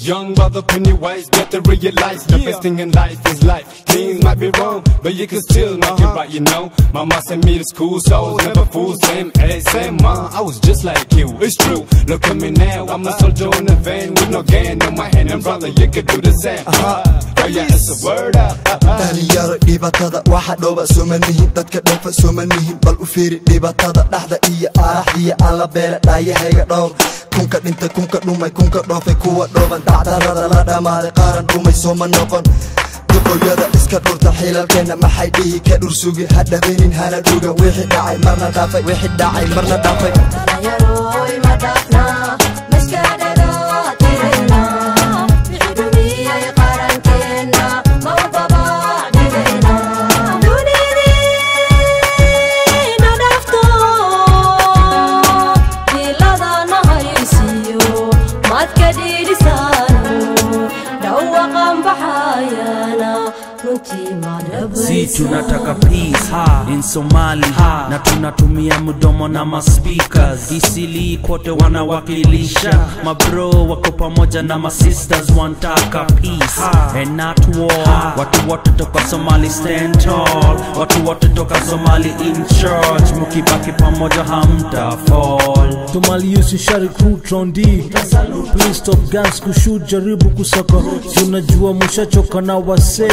Young brother Pennywise, better realize the best thing in life is life. Things might be wrong, but you can still make it right, you know. Mama sent me to school, so I was never fool. Same age, same mom, I was just like you. It's true, look at me now, I'm a soldier in the van with no gun in my hand. And brother, you could do the same. Oh yeah, it's a word up. dhalinyaro dhibatada waxa dhooba soomanihin dadka dheefa soomanihin bal u fiiri dhibatada dhaxda iyo araxiya alla beela dhaayahayga dhowr kunka dhinta kunka dhumay kunka dhoofay kuwa dhooban dacdarada la dhamaaday qaaran dhumay sooma noqon duqoyada iska dhurta xilalkeena maxay dhihi ka dhursugi hadhabeenin hana dhuga wixii dhacay marna dhaafay wixii dhacay marna dhaafay dhalinyaro ma dhaafna Si tunataka peace in Somali na tunatumia mdomo na maspikers isili kote wanawakilisha mabro wako pamoja na masisters wantaka peace and not war. Watu wote toka Somali stand tall, watu wote toka Somali in church, mukibaki pamoja hamta fall. Somali yusi shari crew trondi, please stop guns kushoot jaribu kusaka. Tunajua mushachoka na wase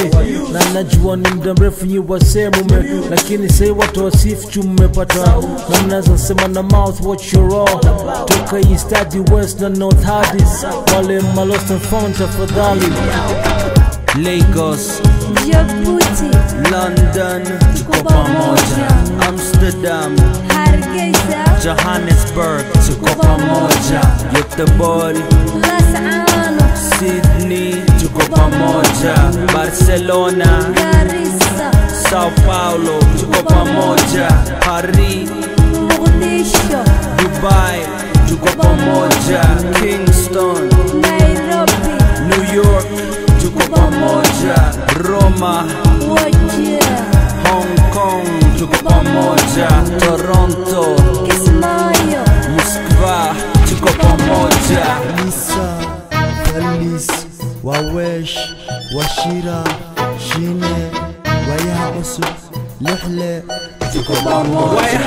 na najua ni muda mrefu nyi wase mume, lakini say watu wasifu chumepata na mnaza sema na mouth watch your all. Toka east hadi west na north hadi wale malost and found tafadhali. Lagos, Djibouti, London, tuko pamoja. Amsterdam, Hargeisa, Johannesburg, tuko pamoja. Göteborg, Sydney, tuko pamoja. Barcelona, Garissa, Sao Paulo, tuko pamoja. Paris, Mogadishu, Dubai, tuko pamoja. Kingston, Nairobi, New York, tuko pamoja. Roma, Wajir, Hong Kong, tuko pamoja. Toronto, Kismayo, Moskva, tuko pamoja. Lisa, Falis, Wawesh, Washira, Shine, Wayaha Usub, Lihle, Waya,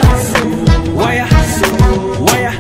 waya, waya.